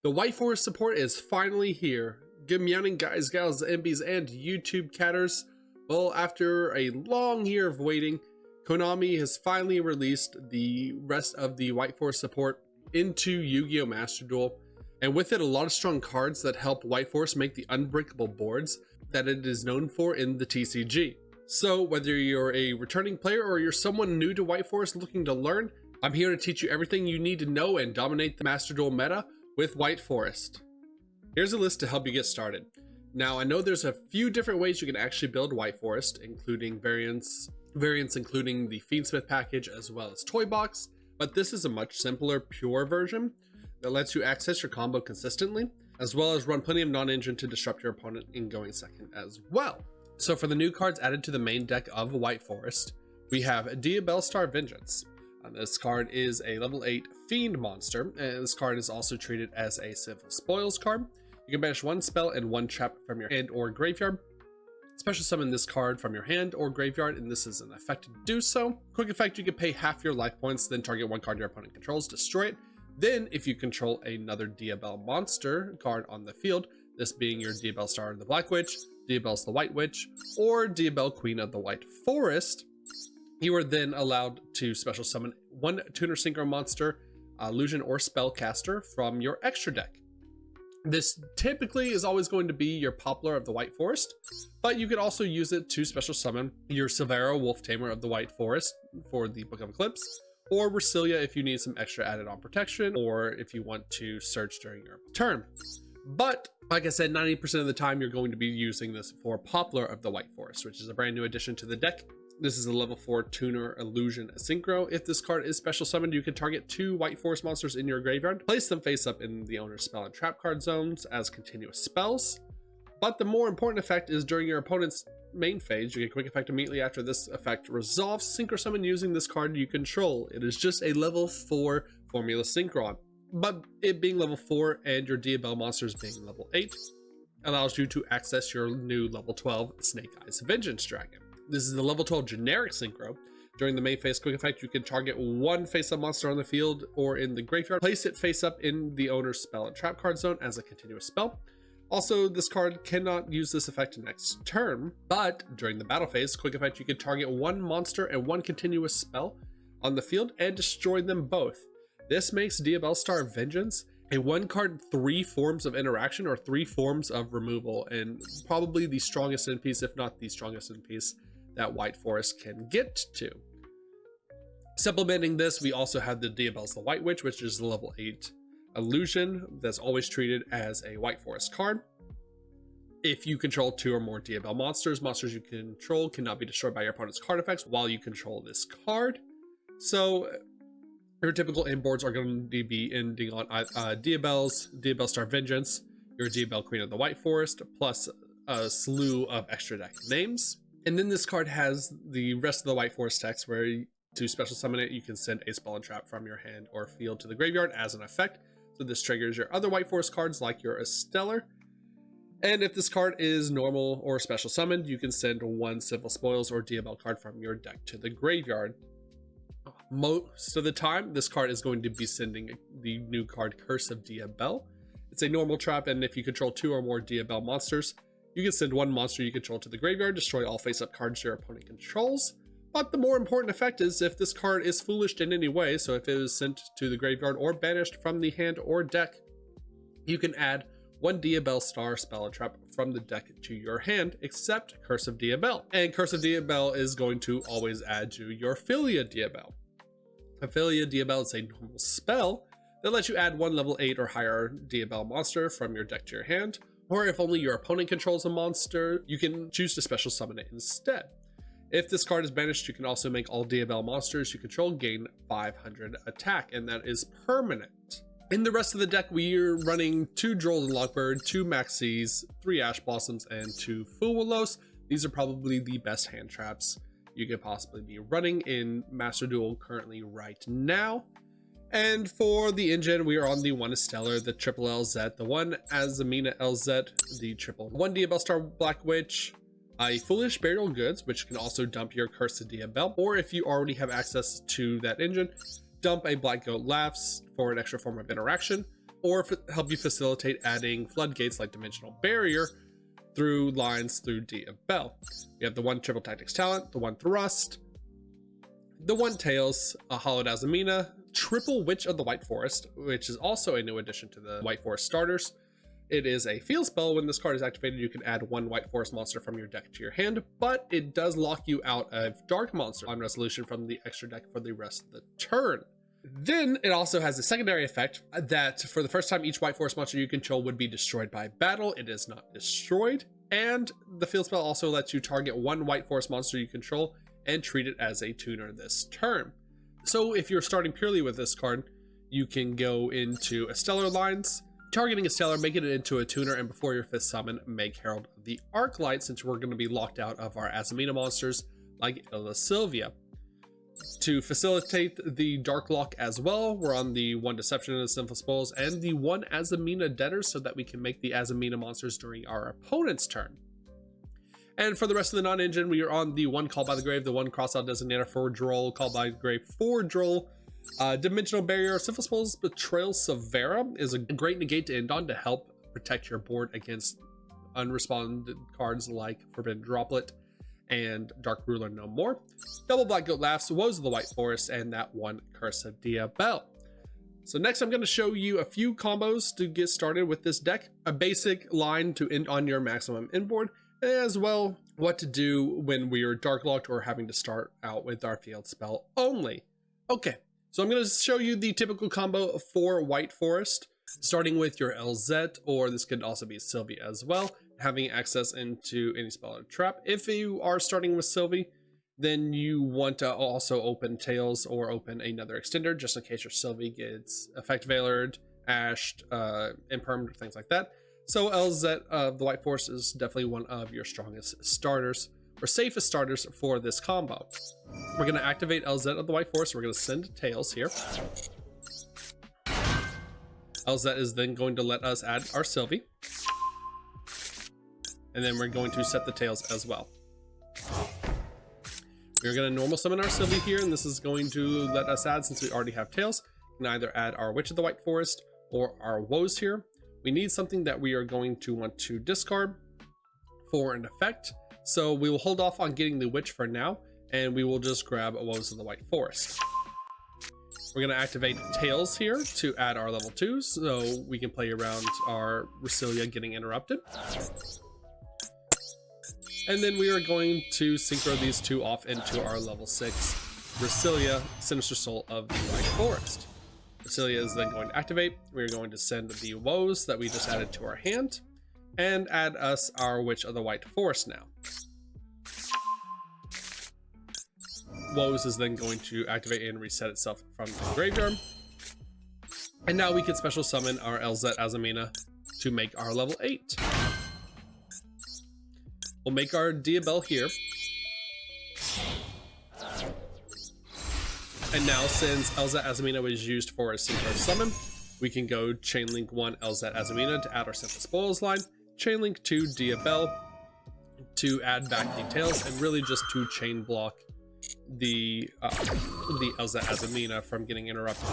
The White Forest support is finally here. Good morning, guys, gals, MBs, and YouTube catters. Well, after a long year of waiting, Konami has finally released the rest of the White Forest support into Yu-Gi-Oh! Masterduel, and with it a lot of strong cards that help White Forest make the unbreakable boards that it is known for in the TCG. So whether you're a returning player or you're someone new to White Forest looking to learn, I'm here to teach you everything you need to know and dominate the Masterduel meta with White Forest. Here's a list to help you get started. Now, I know there's a few different ways you can actually build White Forest, including variants including the Fiendsmith package as well as Toy Box, but this is a much simpler, pure version that lets you access your combo consistently, as well as run plenty of non-engine to disrupt your opponent in going second as well. So for the new cards added to the main deck of White Forest, we have Duel Star Vengeance. This card is a level 8 Fiend monster, and this card is also treated as a Civil Spoils card. You can banish one spell and one trap from your hand or graveyard. Special summon this card from your hand or graveyard, and this is an effect to do so. Quick effect, you can pay half your life points, then target one card your opponent controls, destroy it. Then, if you control another Duel monster card on the field, this being your Duel Star the Black Witch, Duel the White Witch, or Duel Queen of the White Forest, you are then allowed to special summon one Tuner Synchro monster, illusion, or spellcaster from your extra deck. This typically is always going to be your Poplar of the White Forest, but you could also use it to special summon your Silvera Wolf Tamer of the White Forest for the Book of Eclipse, or Resilia if you need some extra added on protection, or if you want to search during your turn. But like I said, 90% of the time you're going to be using this for Poplar of the White Forest, which is a brand new addition to the deck. This is a level 4 Tuner Illusion Synchro. If this card is special summoned, you can target 2 White Forest monsters in your graveyard, place them face up in the owner's spell and trap card zones as continuous spells. But the more important effect is during your opponent's main phase. You get quick effect immediately after this effect resolves. Synchro summon using this card you control. It is just a level 4 Formula Synchron, but it being level 4 and your Duel monsters being level 8 allows you to access your new level 12 Snake Eyes Vengeance Dragon. This is the level 12 generic synchro. During the main phase quick effect, you can target one face-up monster on the field or in the graveyard, place it face up in the owner's spell and trap card zone as a continuous spell. Also, this card cannot use this effect next turn, but during the battle phase quick effect, you can target one monster and one continuous spell on the field and destroy them both. This makes Duel Star Vengeance a 1-card 3 forms of interaction or 3 forms of removal, and probably the strongest in piece, if not the strongest in piece, that White Forest can get to. Supplementing this, we also have the Duel the White Witch, which is the level 8 illusion that's always treated as a White Forest card. If you control 2 or more Duel monsters, monsters you control cannot be destroyed by your opponent's card effects while you control this card. So your typical inboards are going to be ending on Duel Star Vengeance, your Duel Queen of the White Forest, plus a slew of extra deck names. And then this card has the rest of the White Forest text where to special summon it, you can send a spell and trap from your hand or field to the graveyard as an effect. So this triggers your other White Forest cards like your Stellar. And if this card is normal or special summoned, you can send one Civil Spoils or Duel card from your deck to the graveyard. Most of the time, this card is going to be sending the new card Curse of Duel. It's a normal trap, and if you control 2 or more Duel monsters, you can send one monster you control to the graveyard, destroy all face-up cards your opponent controls. But the more important effect is if this card is foolished in any way, so if it is sent to the graveyard or banished from the hand or deck, you can add one Duel Star spell and trap from the deck to your hand, except Curse of Duel. And Curse of Duel is going to always add to your Filia Duel. Filia Duel is a normal spell that lets you add one level 8 or higher Duel monster from your deck to your hand, or if only your opponent controls a monster, you can choose to special summon it instead. If this card is banished, you can also make all Duel monsters you control gain 500 attack, and that is permanent. In the rest of the deck, we're running 2 Drolls and Lockbird, 2 Maxis, 3 Ash Blossoms, and 2 Fuwalos. These are probably the best hand traps you could possibly be running in Masterduel currently right now. And for the engine, we are on the 1 Stellar, the triple LZ, the 1 Azamina LZ, the triple 1 Duel Star Black Witch, a Foolish Burial Goods, which can also dump your Curse of Duel, or if you already have access to that engine, dump a Black Goat Laughs for an extra form of interaction, or help you facilitate adding floodgates like Dimensional Barrier through lines through Duel. We have the 1 Triple Tactics Talent, the 1 Thrust, the 1 Tails, a Hollowed Azamina, Triple Witch of the White Forest, which is also a new addition to the White Forest starters. It is a field spell. When this card is activated, you can add 1 White Forest monster from your deck to your hand, but it does lock you out of Dark Monster on resolution from the extra deck for the rest of the turn. Then it also has a secondary effect that for the first time, each White Forest monster you control would be destroyed by battle. It is not destroyed. And the field spell also lets you target 1 White Forest monster you control and treat it as a tuner this turn. So if you're starting purely with this card, you can go into a Stellar Lines, targeting a Stellar, making it into a tuner, and before your 5th summon, make Herald of the Arclight, since we're going to be locked out of our Azamina monsters like Illa Sylvia. To facilitate the Dark Lock as well, we're on the 1 Deception and the Sinful Spoils and the 1 Azamina Debtors so that we can make the Azamina monsters during our opponent's turn. And for the rest of the non-engine, we are on the 1 Call by the Grave, the 1 Crossout Designator for Droll, Call by the Grave for Droll, Dimensional Barrier, Sinful Spoils, Betrayal Severa is a great negate to end on to help protect your board against unresponded cards like Forbidden Droplet and Dark Ruler No More, Double Black Goat Laughs, Woes of the White Forest, and that 1 Curse of Duel. So next I'm going to show you a few combos to get started with this deck, a basic line to end on your maximum end board, as well what to do when we are dark locked or having to start out with our field spell only. Okay, so I'm going to show you the typical combo for White Forest, starting with your LZ, or this could also be Sylvie as well, having access into any spell or trap. If you are starting with Sylvie, then you want to also open Tails or open another extender just in case your Sylvie gets Effect Veilered, Ashed, Impermed, things like that. So LZ of the White Forest is definitely one of your strongest starters, or safest starters for this combo. We're going to activate LZ of the White Forest. We're going to send Tails here. LZ is then going to let us add our Sylvie. And then we're going to set the Tails as well. We're going to normal summon our Sylvie here, and this is going to let us add, since we already have Tails, we can either add our Witch of the White Forest or our Woes here. We need something that we are going to want to discard for an effect. So we will hold off on getting the Witch for now, and we will just grab a Woes of the White Forest. We're going to activate Tails here to add our level 2, so we can play around our Resilia getting interrupted. And then we are going to synchro these 2 off into our level 6 Resilia, Sinister Soul of the White Forest. Resilia is then going to activate. We're going to send the Woes that we just added to our hand and add us our Witch of the White Forest now. Woes is then going to activate and reset itself from the graveyard. And now we can special summon our LZ Azamina to make our level 8. We'll make our Duel here. And now, since LZ Azamina was used for a synchro summon, we can go Chainlink 1 LZ Azamina to add our Sinful Spoils line, Chainlink 2 Duel to add back the Tails, and really just to chain block the LZ Azamina from getting interrupted.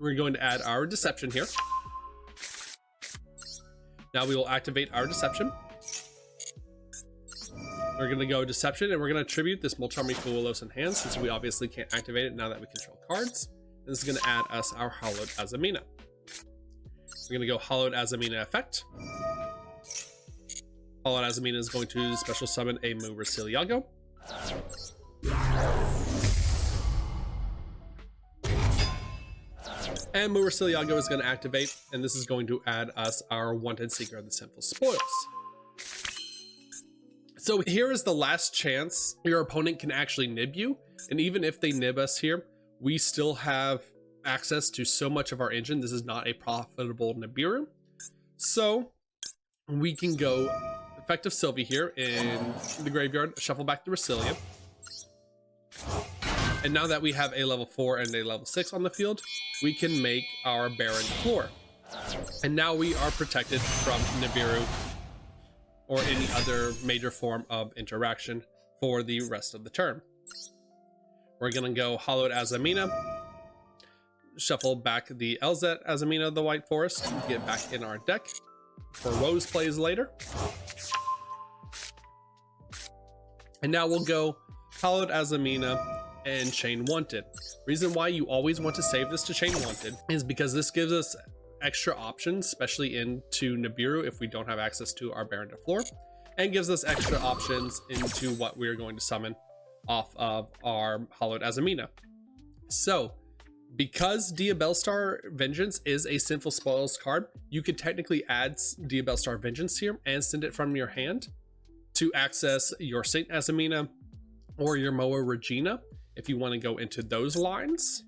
We're going to add our Deception here. Now we will activate our Deception. We're going to go Deception, and we're going to tribute this Molcharmi Kuolos in hand, since we obviously can't activate it now that we control cards. And this is going to add us our Hallowed Azamina. We're going to go Hallowed Azamina effect. Hallowed Azamina is going to special summon a Mu Resilia. And Mu Resilia is going to activate, and this is going to add us our Wanted Seeker of the Sinful Spoils. So here is the last chance your opponent can actually nib you, and even if they nib us here, we still have access to so much of our engine. This is not a profitable Nibiru. So we can go effective Sylvie here in the graveyard, shuffle back the Resilia. And now that we have a level 4 and a level 6 on the field, we can make our Baron Floor. And now we are protected from Nibiru or any other major form of interaction for the rest of the turn. We're gonna go Hallowed Azamina, shuffle back the LZ Azamina of the White Forest, get back in our deck for Woes plays later. And now we'll go Hallowed Azamina and Chain Wanted. Reason why you always want to save this to Chain Wanted is because this gives us extra options, especially into Nibiru if we don't have access to our Baron de Fleur, and gives us extra options into what we're going to summon off of our Hallowed Azamina. So because Diabellstar Vengeance is a Sinful Spoils card, you could technically add Diabellstar Vengeance here and send it from your hand to access your Saint Azamina or your Moa Regina if you want to go into those lines.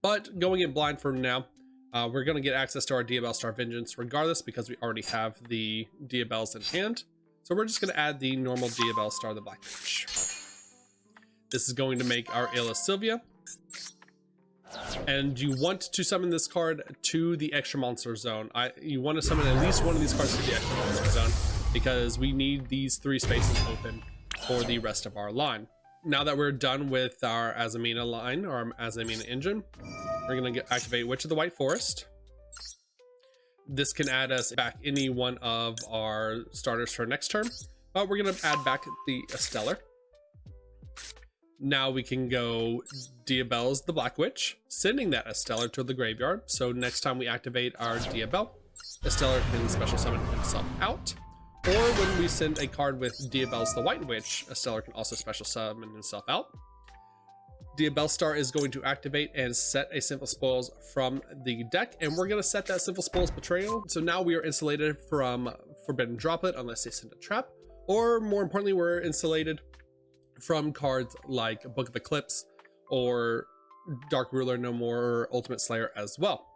But going in blind for now, we're going to get access to our Diabellstar Vengeance regardless because we already have the Diabells in hand. So we're just going to add the normal Diabellstar, the Black Witch. This is going to make our Ayla Sylvia. And you want to summon this card to the extra monster zone. You want to summon at least one of these cards to the extra monster zone because we need these 3 spaces open for the rest of our line. Now that we're done with our Azamina line, or our Azamina engine, we're going to activate Witch of the White Forest. This can add us back any one of our starters for next turn, but we're going to add back the Stellar. Now we can go Diabell's the Black Witch, sending that Stellar to the graveyard. So next time we activate our Diabell, Stellar can special summon himself out. Or when we send a card with Diabell's the White Witch, Stellar can also special summon himself out. Diabellstar is going to activate and set a Sinful Spoils from the deck, and we're going to set that Sinful Spoils Betrayal. So now we are insulated from Forbidden Droplet unless they send a trap, or more importantly, we're insulated from cards like Book of Eclipse or Dark Ruler No More or Ultimate Slayer as well.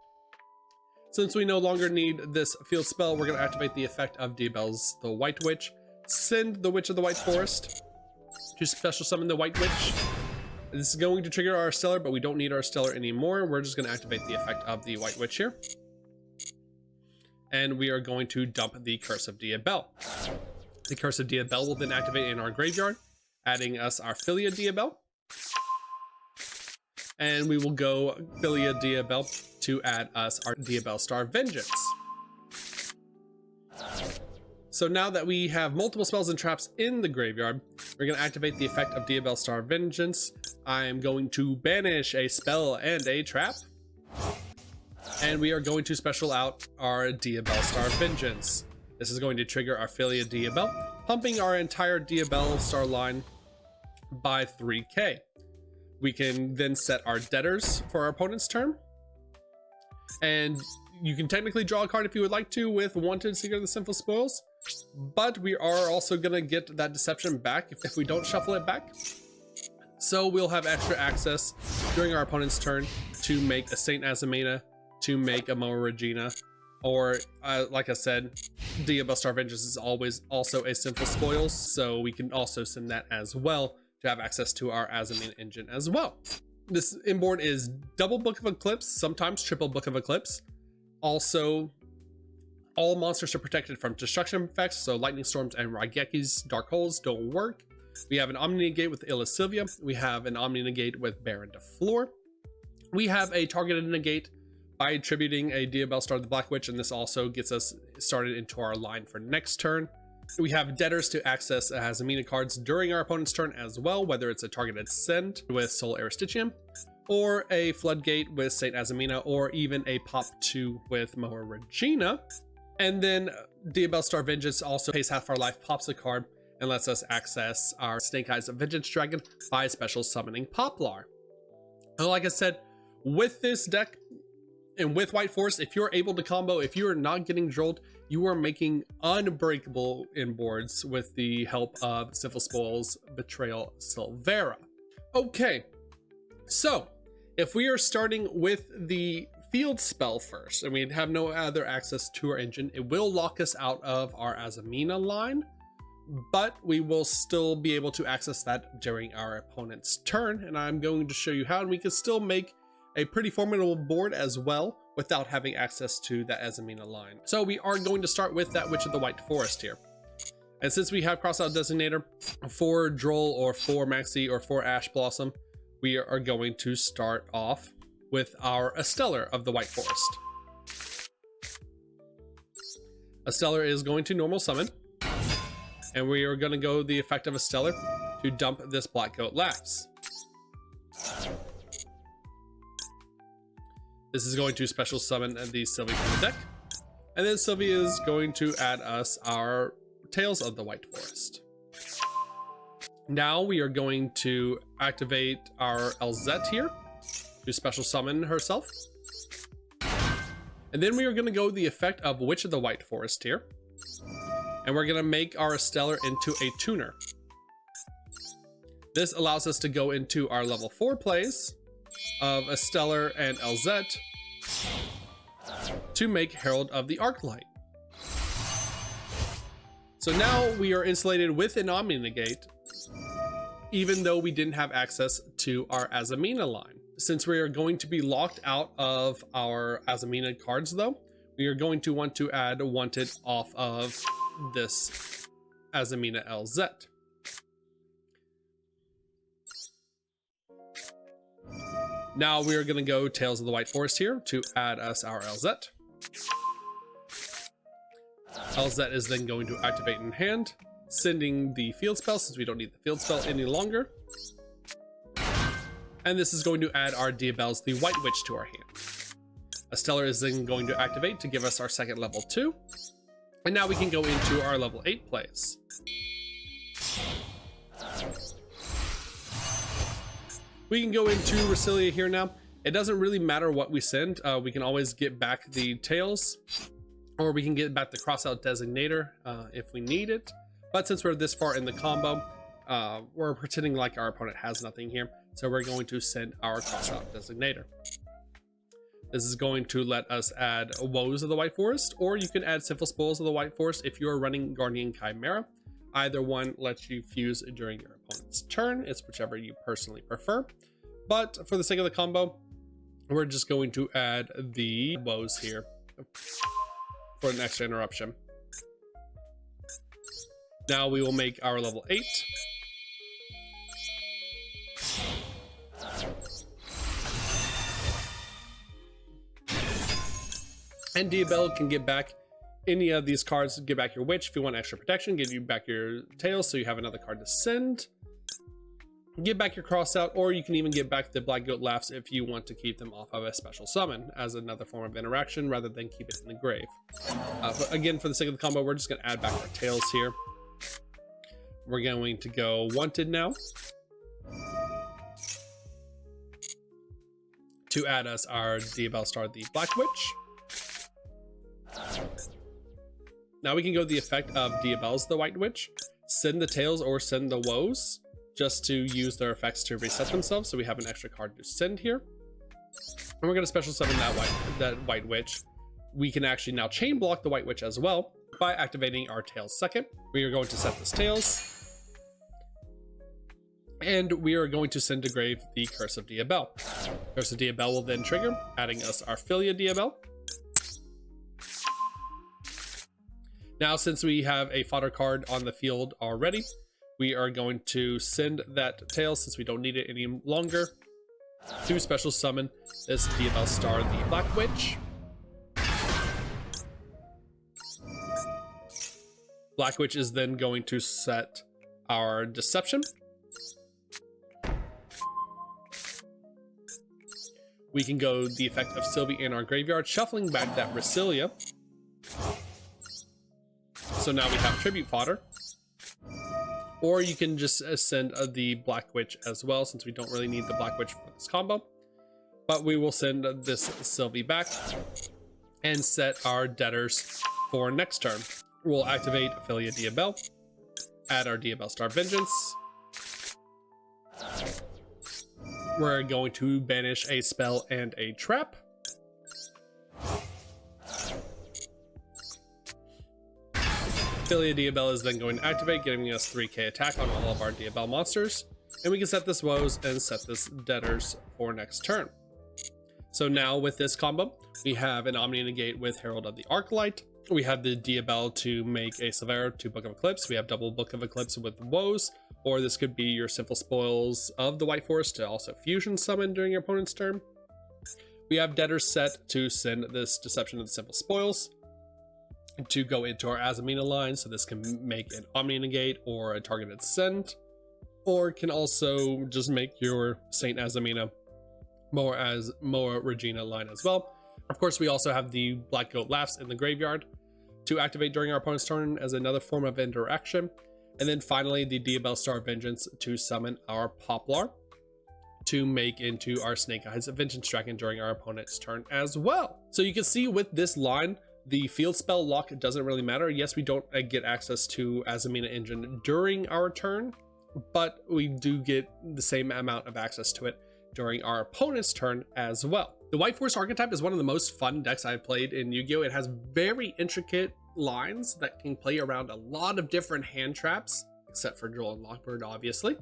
Since we no longer need this field spell, we're going to activate the effect of Diabell's the White Witch, send the Witch of the White Forest to special summon the White Witch. This is going to trigger our Stellar, but we don't need our Stellar anymore. We're just going to activate the effect of the White Witch here. And we are going to dump the Curse of Diabell. The Curse of Diabell will then activate in our graveyard, adding us our Filia Diabell. And we will go Filia Diabell to add us our Diabellstar Vengeance. So now that we have multiple spells and traps in the graveyard, we're going to activate the effect of Diabellstar Vengeance. I am going to banish a spell and a trap. And we are going to special out our Diabellstar Vengeance. This is going to trigger our Filia Diabell, pumping our entire Diabellstar line by 3k. We can then set our debtors for our opponent's turn. And you can technically draw a card if you would like to with Wanted Seeker of the Sinful Spoils. But we are also going to get that Deception back if we don't shuffle it back. So we'll have extra access during our opponent's turn to make a Saint Azamina, to make a Moa Regina, or like I said, Diabellstar Vengeance is always also a Sinful Spoils, so we can also send that as well to have access to our Azamina engine as well. This inboard is double Book of Eclipse, sometimes triple Book of Eclipse. Also, all monsters are protected from destruction effects, so Lightning Storms and Raigeki's Dark Holes don't work. We have an Omni Negate with Ayla Sylvia. We have an Omni Negate with Baron de Fleur. We have a targeted negate by attributing a Diabellstar the Black Witch, and this also gets us started into our line for next turn. We have debtors to access Azamina cards during our opponent's turn as well, whether it's a targeted send with Soul Aristitium, or a floodgate with Saint Azamina, or even a pop 2 with Moa Regina. And then Diabellstar Vengeance also pays half our life, pops a card, and lets us access our Snake Eyes of Vengeance Dragon by special summoning Poplar. And like I said, with this deck and with White Forest, if you're able to combo, if you're not getting drilled, you are making unbreakable inboards with the help of Sinful Spoils Betrayal Silvera. Okay, so if we are starting with the field spell first, and we have no other access to our engine, it will lock us out of our Azamina line, but we will still be able to access that during our opponent's turn, and I'm going to show you how, and we can still make a pretty formidable board as well without having access to that Azamina line. So we are going to start with that Witch of the White Forest here. And since we have Crossout Designator for Droll or for Maxi or for Ash Blossom, we are going to start off with our Stellar of the White Forest. Stellar is going to normal summon, and we are going to go the effect of Stellar to dump this Black Goat Laughs. This is going to special summon the Sylvie from the deck, and then Sylvie is going to add us our Tales of the White Forest. Now we are going to activate our LZ here to special summon herself. And then we are going to go the effect of Witch of the White Forest here. And we're going to make our Stellar into a tuner. This allows us to go into our level 4 plays of a Stellar and LZ to make Herald of the Arclight. So now we are insulated with an Omni Negate, even though we didn't have access to our Azamina line. Since we are going to be locked out of our Azamina cards though, we are going to want to add Wanted off of this Azamina LZ. Now we are going to go Tales of the White Forest here to add us our LZ. LZ is then going to activate in hand, sending the field spell since we don't need the field spell any longer. And this is going to add our Diabelle's the White Witch to our hand. A Stellar is then going to activate to give us our second level 2. And now we can go into our level 8 plays. We can go into Resilia here now. It doesn't really matter what we send. We can always get back the Tails, or we can get back the Crossout Designator if we need it. But since we're this far in the combo, we're pretending like our opponent has nothing here. So we're going to send our Crossout Designator. This is going to let us add Woes of the White Forest, or you can add Sinful Spoils of the White Forest if you're running Guardian Chimera. Either one lets you fuse during your opponent's turn. It's whichever you personally prefer. But for the sake of the combo, we're just going to add the Woes here for an extra interruption. Now we will make our level 8. And Diabelle can get back any of these cards, get back your Witch if you want extra protection, give you back your Tails so you have another card to send. Get back your Crossout, or you can even get back the Black Goat Laughs if you want to keep them off of a special summon as another form of interaction rather than keep it in the grave. But again, for the sake of the combo, we're just going to add back our Tails here. We're going to go Wanted now to add us our Diabelle Star, the Black Witch. Now we can go the effect of Diabelle's the White Witch, send the Tails or send the Woes, just to use their effects to reset themselves, so we have an extra card to send here. And we're going to special summon that White Witch. We can actually now chain block the White Witch as well by activating our Tails second. We are going to set this Tails, and we are going to send to grave the Curse of Diabelle. Curse of Diabelle will then trigger, adding us our Filia Diabelle. Now, since we have a fodder card on the field already, we are going to send that Tails, since we don't need it any longer, to special summon this Diabelle Star, the Black Witch. Black Witch is then going to set our Deception. We can go the effect of Sylvie in our graveyard, shuffling back that Resilia. So now we have Tribute Fodder. Or you can just send the Black Witch as well, since we don't really need the Black Witch for this combo. But we will send this Sylvie back and set our Debtors for next turn. We'll activate Filia Diabelle, add our Diabelle Star Vengeance. We're going to banish a spell and a trap. Filia Diabelle is then going to activate, giving us 3k attack on all of our Diabelle monsters. And we can set this Woes and set this Debtors for next turn. So now with this combo, we have an Omni Negate with Herald of the Arclight. We have the Diabelle to make a Silvera to Book of Eclipse. We have double Book of Eclipse with Woes, or this could be your Simple Spoils of the White Forest to also fusion summon during your opponent's turn. We have Debtors set to send this Deception of the Simple Spoils to go into our Azamina line, so this can make an Omni Negate or a targeted send, or can also just make your Saint Azamina Moa Regina line as well. Of course, we also have the Black Goat Laughs in the graveyard to activate during our opponent's turn as another form of interaction. And then finally, the Diabell Star Vengeance to summon our Poplar to make into our Snake Eyes Vengeance Dragon during our opponent's turn as well. So you can see with this line, the field spell lock doesn't really matter. Yes, we don't get access to Azamina Engine during our turn, but we do get the same amount of access to it during our opponent's turn as well. The White Force archetype is one of the most fun decks I've played in Yu-Gi-Oh! It has very intricate lines that can play around a lot of different hand traps, except for Joel and Lockbird, obviously.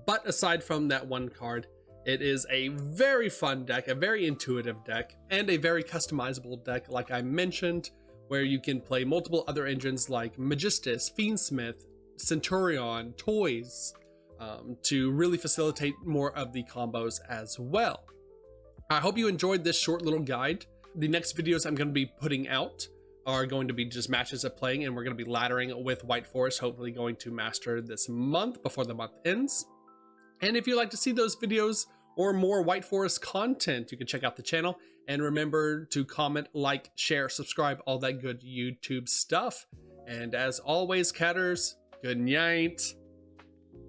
But aside from that one card, it is a very fun deck, a very intuitive deck, and a very customizable deck, like I mentioned, where you can play multiple other engines like Magistus, Fiendsmith, Centurion, Toys, to really facilitate more of the combos as well. I hope you enjoyed this short little guide. The next videos I'm going to be putting out are going to be just matches of playing, and we're going to be laddering with White Forest, hopefully going to master this month before the month ends. And if you'd like to see those videos or more White Forest content, you can check out the channel. And remember to comment, like, share, subscribe, all that good YouTube stuff. And as always, Catters, good night.